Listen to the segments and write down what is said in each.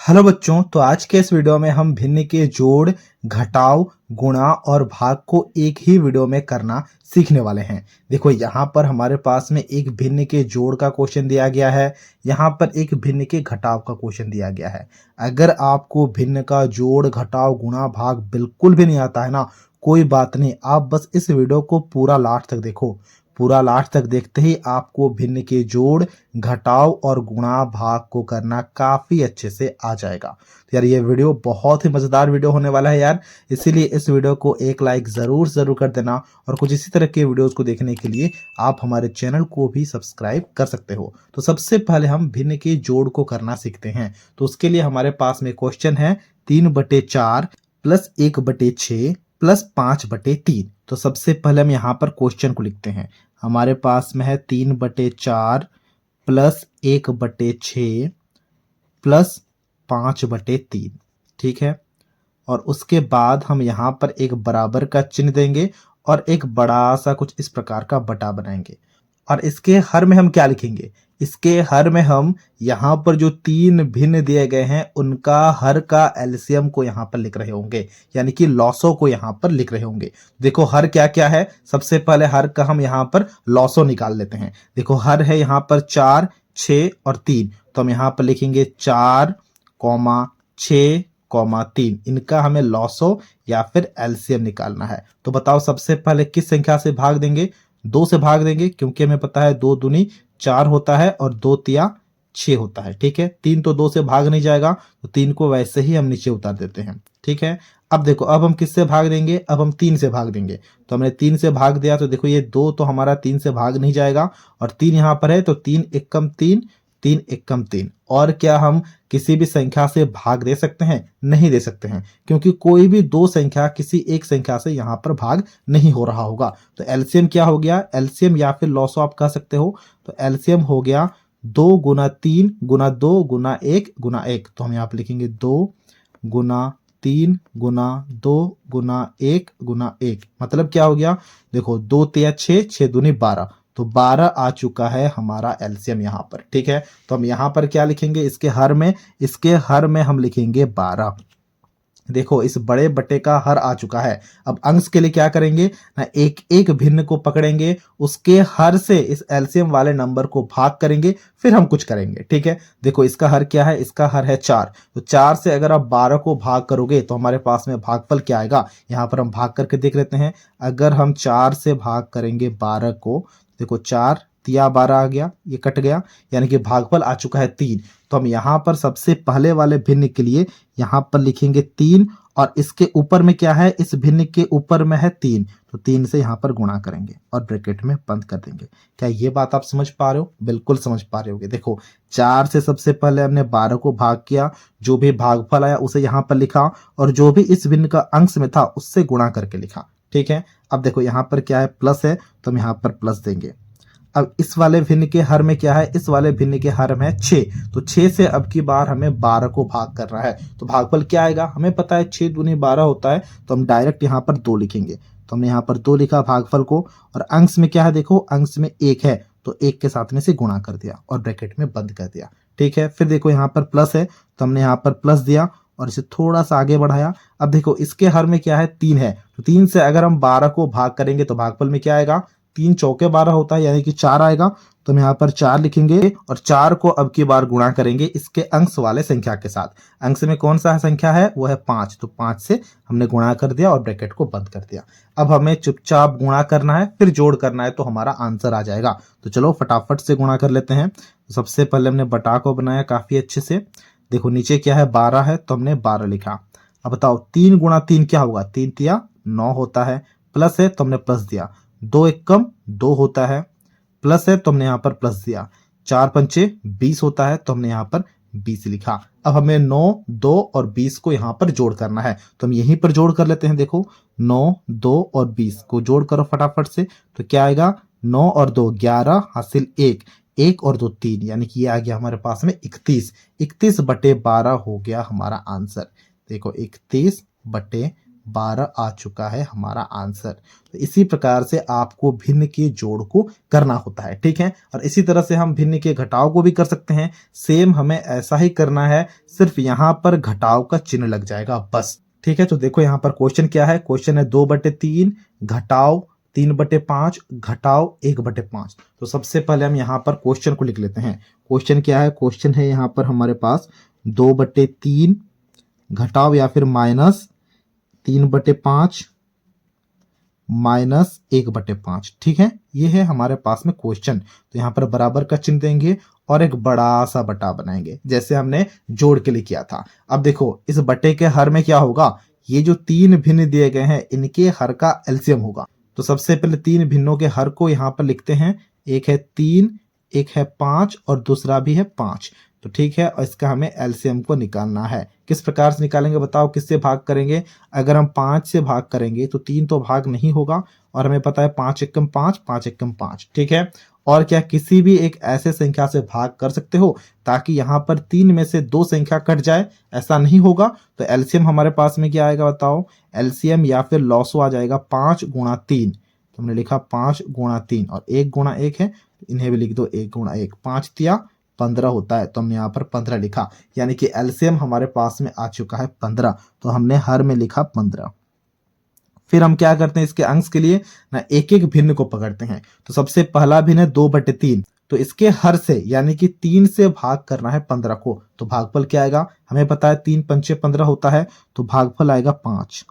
Hello बच्चों, तो आज के इस वीडियो में हम भिन्न के जोड़, घटाव, गुणा और भाग को एक ही वीडियो में करना सीखने वाले हैं। देखो यहाँ पर हमारे पास में एक भिन्न के जोड़ का क्वेश्चन दिया गया है, यहाँ पर एक भिन्न के घटाव का क्वेश्चन दिया गया है। अगर आपको भिन्न का जोड़, घटाव, गुणा, भाग बिल्कुल भी नहीं आता है ना, कोई बात नहीं, आप बस इस वीडियो को पूरा लास्ट तक देखो। पूरा लास्ट तक देखते ही आपको भिन्न के जोड़, घटाव और गुणा, भाग को करना काफी अच्छे से आ जाएगा। तो यार ये वीडियो बहुत ही मजेदार वीडियो होने वाला है यार, इसीलिए इस वीडियो को एक लाइक जरूर कर देना। और कुछ इसी तरह के वीडियोस को देखने के लिए आप हमारे चैनल को भी सब्सक्राइब कर सकते हो। तो सबसे पहले हम भिन्न के जोड़ को करना सीखते हैं। तो उसके लिए हमारे पास में क्वेश्चन है 3/4 प्लस 1/6 प्लस 5/3। तो सबसे पहले हम यहाँ पर क्वेश्चन को लिखते हैं। हमारे पास में है 3/4 प्लस 1/6 प्लस 5/3। ठीक है, और उसके बाद हम यहाँ पर एक बराबर का चिन्ह देंगे और एक बड़ा सा कुछ इस प्रकार का बटा बनाएंगे। और इसके हर में हम क्या लिखेंगे? इसके हर में हम यहाँ पर जो तीन भिन्न दिए गए हैं उनका हर का एलसीएम को यहाँ पर लिख रहे होंगे, यानी कि लॉसो को यहाँ पर लिख रहे होंगे। देखो हर क्या क्या है, सबसे पहले हर का हम यहाँ पर लॉसो निकाल लेते हैं। देखो हर है यहाँ पर 4, 6 और 3, तो हम यहाँ पर लिखेंगे 4, 6, 3। इनका हमें लॉसो या फिर एलसीएम निकालना है। तो बताओ सबसे पहले किस संख्या से भाग देंगे? 2 से भाग देंगे, क्योंकि हमें पता है 2 दूनी 4 होता है और 2 तिया 6 होता है। ठीक है, 3 तो 2 से भाग नहीं जाएगा, तो 3 को वैसे ही हम नीचे उतार देते हैं। ठीक है, अब देखो अब हम किससे भाग देंगे? अब हम 3 से भाग देंगे। तो हमने 3 से भाग दिया, तो देखो ये 2 तो हमारा 3 से भाग नहीं जाएगा और 3 यहाँ पर है, तो 3 एकम 3, 3 एकम 3। और क्या हम किसी भी संख्या से भाग दे सकते हैं? नहीं दे सकते हैं, क्योंकि कोई भी दो संख्या किसी एक संख्या से यहाँ पर भाग नहीं हो रहा होगा। तो एलसीएम क्या हो गया? एलसीएम या फिर लॉसो आप कह सकते हो। तो एलसीएम हो गया 2 गुना 3 गुना 2 गुना 1 गुना 1। तो हम यहाँ पर लिखेंगे 2 गुना 3 गुना 2 गुना 1 गुना 1। मतलब क्या हो गया? देखो 2 तिया 6, 6 दूनी 12, तो 12 आ चुका है हमारा एलसीएम यहाँ पर। ठीक है, तो हम यहाँ पर क्या लिखेंगे? इसके हर में हम लिखेंगे 12। देखो इस बड़े बटे का हर आ चुका है। अब अंश के लिए क्या करेंगे ना, एक एक भिन्न को पकड़ेंगे, उसके हर से इस एलसीएम वाले नंबर को भाग करेंगे, फिर हम कुछ करेंगे। ठीक है, देखो इसका हर क्या है? इसका हर है 4। तो 4 से अगर आप 12 को भाग करोगे तो हमारे पास में भागफल क्या आएगा? यहाँ पर हम भाग करके देख लेते हैं। अगर हम 4 से भाग करेंगे 12 को, देखो 4 तिया 12 आ गया, ये कट गया, यानी कि भागफल आ चुका है 3। तो हम यहाँ पर सबसे पहले वाले भिन्न के लिए यहाँ पर लिखेंगे 3, और इसके ऊपर में क्या है? इस भिन्न के ऊपर में है 3, तो 3 से यहाँ पर गुणा करेंगे और ब्रैकेट में बंद कर देंगे। क्या ये बात आप समझ पा रहे हो? बिल्कुल समझ पा रहे होगे। देखो 4 से सबसे पहले हमने 12 को भाग किया, जो भी भागफल आया उसे यहाँ पर लिखा, और जो भी इस भिन्न का अंश में था उससे गुणा करके लिखा। ठीक है, अब देखो यहाँ पर क्या है? प्लस है, तो हम यहाँ पर प्लस देंगे। अब इस वाले भिन्न के हर में क्या है? इस वाले भिन्न के हर में 6, तो 6 से अब की बार हमें 12 को भाग करना है। तो भागफल क्या आएगा? हमें पता है 6 दूनी 12 होता है, तो हम डायरेक्ट यहाँ पर 2 लिखेंगे। तो हमने यहाँ पर 2 लिखा भागफल को, और अंश में क्या है? देखो अंश में 1 है, तो 1 के साथ में से गुणा कर दिया और ब्रैकेट में बंद कर दिया। ठीक है, फिर देखो यहाँ पर प्लस है, तो हमने यहाँ पर प्लस दिया और इसे थोड़ा सा आगे बढ़ाया। अब देखो इसके हर में क्या है? 3 है, तो 3 से अगर हम 12 को भाग करेंगे तो भागफल में क्या आएगा? 3 चौके 12 होता है, यानी कि 4 आएगा। तो हम यहाँ पर 4 लिखेंगे और 4 को अब की बार गुणा करेंगे इसके अंश वाले संख्या के साथ। अंश में कौन सा संख्या है? वो है 5, तो 5 से हमने गुणा कर दिया और ब्रैकेट को बंद कर दिया। अब हमें चुपचाप गुणा करना है, फिर जोड़ करना है, तो हमारा आंसर आ जाएगा। तो चलो फटाफट से गुणा कर लेते हैं। तो सबसे पहले हमने बटा को बनाया काफी अच्छे से। देखो नीचे क्या है? 12 है, तो हमने 12 लिखा। अब बताओ 3 गुणा 3 क्या होगा? 3 तिया 9 होता है, प्लस है तो हमने प्लस दिया, 2 एकम 2 होता है, प्लस है तो हमने यहाँ पर प्लस दिया, 4 पंचे 20 होता है, तो हमने यहाँ पर 20 लिखा। अब हमें 9, 2 और 20 को यहाँ पर जोड़ करना है, तो हम यहीं पर जोड़ कर लेते हैं। देखो 9, 2 और 20 को जोड़ करो फटाफट से, तो क्या आएगा? 9 और 2 11 हासिल 1, 1 और 2 3, यानी कि ये आ गया हमारे पास में 31। 31/12 हो गया हमारा आंसर। देखो 31/12 12 आ चुका है हमारा आंसर। तो इसी प्रकार से आपको भिन्न के जोड़ को करना होता है, ठीक है। और इसी तरह से हम भिन्न के घटाव को भी कर सकते हैं। सेम हमें ऐसा ही करना है, सिर्फ यहाँ पर घटाव का चिन्ह लग जाएगा बस, ठीक है। तो देखो यहाँ पर क्वेश्चन क्या है, क्वेश्चन है 2/3 घटाव 3/5 घटाव 1/5। तो सबसे पहले हम यहाँ पर क्वेश्चन को लिख लेते हैं। क्वेश्चन क्या है, क्वेश्चन है यहाँ पर हमारे पास 2/3 घटाव या फिर माइनस 3/5 माइनस 1/5, ठीक है। ये है हमारे पास में क्वेश्चन। तो यहाँ पर बराबर का चिन्ह देंगे और एक बड़ा सा बटा बनाएंगे, जैसे हमने जोड़ के लिए किया था। अब देखो इस बटे के हर में क्या होगा, ये जो 3 भिन्न दिए गए हैं इनके हर का एलसीएम होगा। तो सबसे पहले 3 भिन्नों के हर को यहाँ पर लिखते हैं। एक है 3, एक है 5 और दूसरा भी है 5। तो ठीक है, और इसका हमें एलसीएम को निकालना है। किस प्रकार से निकालेंगे बताओ, किससे भाग करेंगे। अगर हम 5 से भाग करेंगे तो 3 तो भाग नहीं होगा, और हमें पता है 5 एकम 5, 5 एकम 5, ठीक है। और क्या किसी भी एक ऐसे संख्या से भाग कर सकते हो ताकि यहाँ पर 3 में से 2 संख्या कट जाए, ऐसा नहीं होगा। तो एलसीएम हमारे पास में क्या आएगा बताओ, एलसीएम या फिर लॉसो आ जाएगा 5 गुणा 3। तो हमने लिखा 5 गुणा 3 और 1 गुणा 1 है, तो इन्हें भी लिख दो 1 गुणा 1। 5 तिया 15 होता है, तो हमने यहाँ पर 15 लिखा, यानी कि एलसीएम हमारे पास में आ चुका है 15। तो हमने हर में लिखा 15। फिर हम क्या करते हैं, इसके अंश के लिए ना एक एक भिन्न को पकड़ते हैं। तो सबसे पहला भिन्न है 2/3, तो इसके हर से यानी कि 3 से भाग करना है 15 को। तो भागफल क्या आएगा, हमें पता है 3 पंचे 15 होता है, तो भागफल आएगा 5।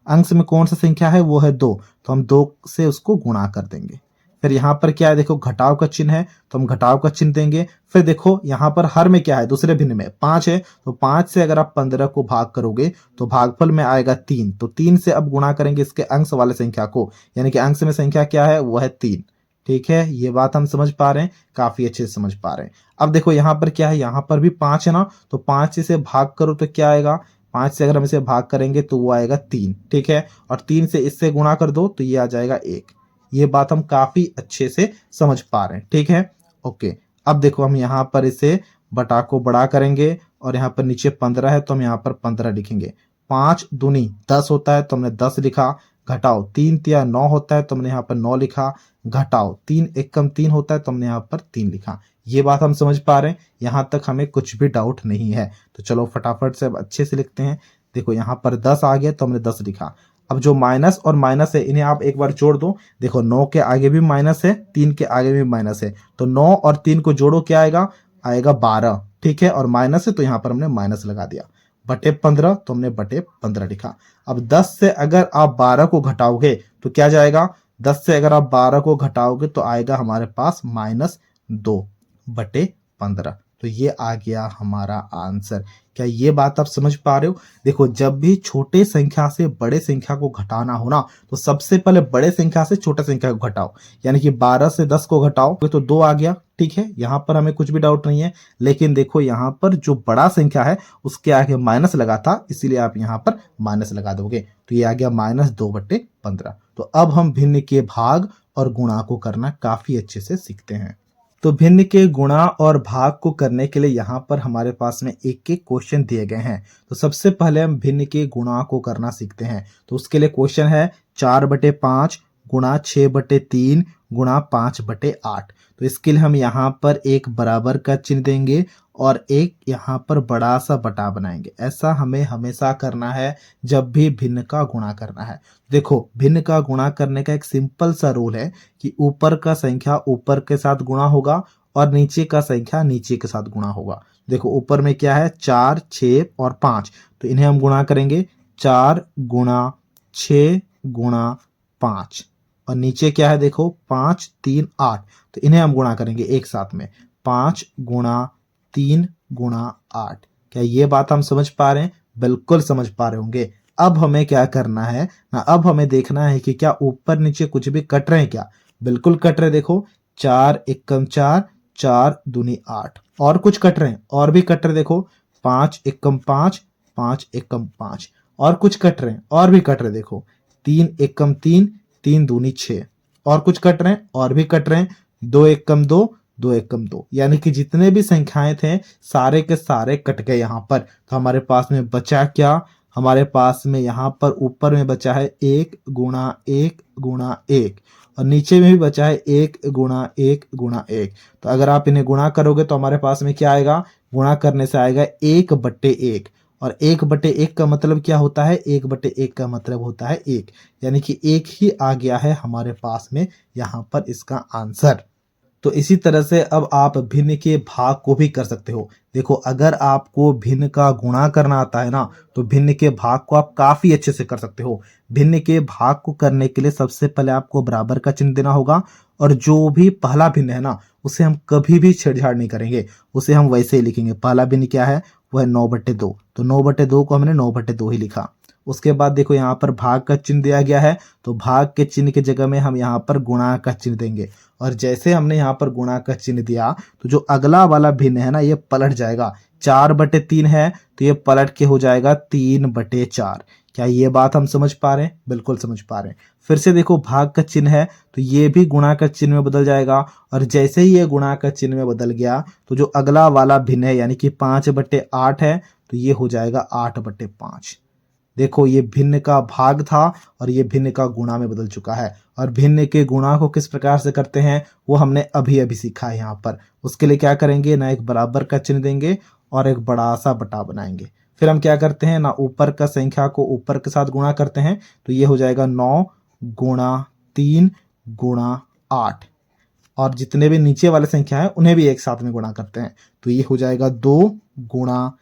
अंश में कौन सा संख्या है, वो है 2, तो हम 2 से उसको गुणा कर देंगे। फिर यहाँ पर क्या है, देखो घटाव का चिन्ह है, तो हम घटाव का चिन्ह देंगे। फिर देखो यहाँ पर हर में क्या है, दूसरे भिन्न में 5 है, तो 5 से अगर आप 15 को भाग करोगे तो भागफल में आएगा 3। तो 3 से अब गुणा करेंगे इसके अंश वाले संख्या को, यानी कि अंश में संख्या क्या है, वो है 3, ठीक है। ये बात हम समझ पा रहे हैं, काफी अच्छे से समझ पा रहे हैं। अब देखो यहाँ पर क्या है, यहाँ पर भी 5 है ना, तो 5 से भाग करो तो क्या आएगा, 5 से अगर हम इसे भाग करेंगे तो वो आएगा 3, ठीक है। और 3 से इससे गुणा कर दो तो ये आ जाएगा 1। ये बात हम काफी अच्छे से समझ पा रहे हैं, ठीक है, ओके। अब देखो हम यहाँ पर इसे बटा को बड़ा करेंगे और यहाँ पर नीचे 15 है, तो हम यहाँ पर 15 लिखेंगे। 5 दूनी 10 होता है, तो हमने 10 लिखा। घटाओ 3 तिया 9 होता है, तो हमने यहाँ पर 9 लिखा। घटाओ 3 एकम 3 होता है, तो हमने यहाँ पर 3 लिखा। ये बात हम समझ पा रहे हैं, यहाँ तक हमें कुछ भी डाउट नहीं है। तो चलो फटाफट से अब अच्छे से लिखते हैं। देखो यहाँ पर 10 आ गया, तो हमने 10 लिखा। अब जो माइनस और माइनस है इन्हें आप एक बार जोड़ दो। देखो 9 के आगे भी माइनस है, 3 के आगे भी माइनस है, तो 9 और 3 को जोड़ो, क्या आएगा, आएगा 12, ठीक है। और माइनस है तो यहाँ पर हमने माइनस लगा दिया। बटे 15, तो हमने बटे 15 लिखा। अब 10 से अगर आप 12 को घटाओगे तो क्या जाएगा, 10 से अगर आप 12 को घटाओगे तो आएगा हमारे पास -2/15। तो ये आ गया हमारा आंसर। क्या ये बात आप समझ पा रहे हो। देखो जब भी छोटे संख्या से बड़े संख्या को घटाना हो ना, तो सबसे पहले बड़े संख्या से छोटे संख्या को घटाओ। यानी कि 12 से 10 को घटाओ तो 2 आ गया, ठीक है। यहाँ पर हमें कुछ भी डाउट नहीं है। लेकिन देखो यहाँ पर जो बड़ा संख्या है उसके आगे माइनस लगा था, इसीलिए आप यहाँ पर माइनस लगा दोगे, तो ये आ गया -2/15। तो अब हम भिन्न के भाग और गुणा को करना काफी अच्छे से सीखते हैं। तो भिन्न के गुणा और भाग को करने के लिए यहाँ पर हमारे पास में एक एक क्वेश्चन दिए गए हैं। तो सबसे पहले हम भिन्न के गुणा को करना सीखते हैं। तो उसके लिए क्वेश्चन है 4/5 गुणा 6/3 गुणा 5/8। तो इसके लिए हम यहाँ पर एक बराबर का चिन्ह देंगे और एक यहाँ पर बड़ा सा बटा बनाएंगे। ऐसा हमें हमेशा करना है जब भी भिन्न का गुणा करना है। देखो भिन्न का गुणा करने का एक सिंपल सा रूल है कि ऊपर का संख्या ऊपर के साथ गुणा होगा और नीचे का संख्या नीचे के साथ गुणा होगा। देखो ऊपर में क्या है, 4, 6 और 5, तो इन्हें हम गुणा करेंगे 4 गुणा 6 गुणा 5। और नीचे क्या है, देखो 5, 3, 8, तो इन्हें हम गुणा करेंगे एक साथ में 5 गुणा 3 गुणा 8। क्या ये बात हम समझ पा रहे हैं, बिल्कुल समझ पा रहे होंगे। अब हमें क्या करना है ना, अब हमें देखना है कि क्या ऊपर नीचे कुछ भी कट रहे हैं क्या। बिल्कुल कट रहे, देखो 4 एकम 4, 4 दूनी 8। और कुछ कट रहे हैं, और भी कट रहे, देखो 5 एकम 5, 5 एकम 5। और कुछ कट रहे हैं, और भी कट रहे, देखो 3 एकम 3, 3 दूनी 6। और कुछ कट रहे हैं, और भी कट रहे हैं, 2 एकम 2, 2 एकम 2। यानी कि जितने भी संख्याएं थे सारे के सारे कट गए यहाँ पर। तो हमारे पास में बचा क्या, हमारे पास में यहाँ पर ऊपर में बचा है 1 गुणा 1 गुणा 1 और नीचे में भी बचा है 1 गुणा 1 गुणा 1। तो अगर आप इन्हें गुणा करोगे तो हमारे पास में क्या आएगा, गुणा करने से आएगा 1/1 और 1/1 का मतलब क्या होता है, 1/1 का मतलब होता है 1, यानी कि 1 ही आ गया है हमारे पास में यहाँ पर इसका आंसर। तो इसी तरह से अब आप भिन्न के भाग को भी कर सकते हो। देखो अगर आपको भिन्न का गुणा करना आता है ना, तो भिन्न के भाग को आप काफ़ी अच्छे से कर सकते हो। भिन्न के भाग को करने के लिए सबसे पहले आपको बराबर का चिन्ह देना होगा और जो भी पहला भिन्न है ना, उसे हम कभी भी छेड़छाड़ नहीं करेंगे, उसे हम वैसे ही लिखेंगे। पहला भिन्न क्या है, वो है 9/2, तो 9/2 को हमने 9/2 ही लिखा। उसके बाद देखो यहाँ पर भाग का चिन्ह दिया गया है, तो भाग के चिन्ह की जगह में हम यहाँ पर गुणा का चिन्ह देंगे और जैसे हमने यहाँ पर गुणा का चिन्ह दिया तो जो अगला वाला भिन्न है ना, ये पलट जाएगा। 4/3 है तो ये पलट के हो जाएगा 3/4। क्या ये बात हम समझ पा रहे हैं? बिल्कुल समझ पा रहे हैं। फिर से देखो भाग का चिन्ह है तो ये भी गुणा का चिन्ह में बदल जाएगा और जैसे ही ये गुणा का चिन्ह में बदल गया तो जो अगला वाला भिन्न है यानी कि 5/8 है तो ये हो जाएगा 8/5। देखो ये भिन्न का भाग था और ये भिन्न का गुणा में बदल चुका है और भिन्न के गुणा को किस प्रकार से करते हैं वो हमने अभी अभी सीखा है यहाँ पर। उसके लिए क्या करेंगे ना, एक बराबर का चिन्ह देंगे और एक बड़ा सा बटा बनाएंगे। फिर हम क्या करते हैं ना, ऊपर का संख्या को ऊपर के साथ गुणा करते हैं तो ये हो जाएगा 9 गुणा 3 गुणा 8 और जितने भी नीचे वाले संख्या है उन्हें भी एक साथ में गुणा करते हैं तो ये हो जाएगा 2 गुणा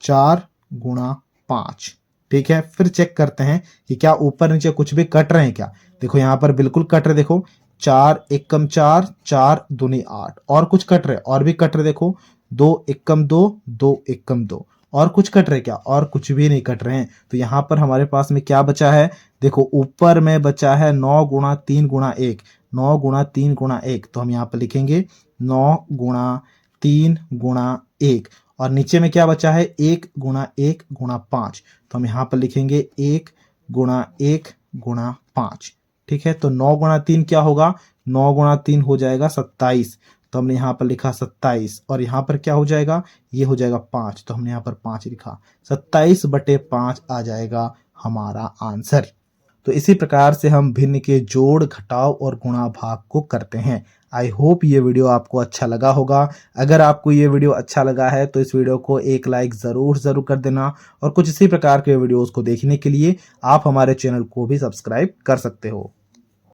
4 गुणा 5। ठीक है, फिर चेक करते हैं कि क्या ऊपर नीचे कुछ भी कट रहे हैं क्या। देखो यहाँ पर बिल्कुल कट रहे, देखो 4 एकम 4 4 दूनी 8 और कुछ कट रहे और भी कट रहे। देखो 2 एकम 2 2 एकम 2 और कुछ कट रहे क्या, और कुछ भी नहीं कट रहे हैं। तो यहाँ पर हमारे पास में क्या बचा है, देखो ऊपर में बचा है 9 गुणा 3 गुणा 1, 9 गुणा 3 गुणा 1, तो हम यहाँ पर लिखेंगे 9 गुणा 3 गुणा 1 और नीचे में क्या बचा है 1 गुणा 1 गुणा 5, तो हम यहाँ पर लिखेंगे 1 गुणा 1 गुणा 5। ठीक है, तो 9 गुणा 3 क्या होगा, 9 गुणा 3 हो जाएगा 27, तो हमने यहाँ पर लिखा 27 और यहाँ पर क्या हो जाएगा, ये हो जाएगा 5, तो हमने यहाँ पर 5 लिखा। 27/5 आ जाएगा हमारा आंसर। तो इसी प्रकार से हम भिन्न के जोड़, घटाव और गुणा भाग को करते हैं। आई होप ये वीडियो आपको अच्छा लगा होगा। अगर आपको ये वीडियो अच्छा लगा है तो इस वीडियो को एक लाइक ज़रूर कर देना और कुछ इसी प्रकार के वीडियोस को देखने के लिए आप हमारे चैनल को भी सब्सक्राइब कर सकते हो।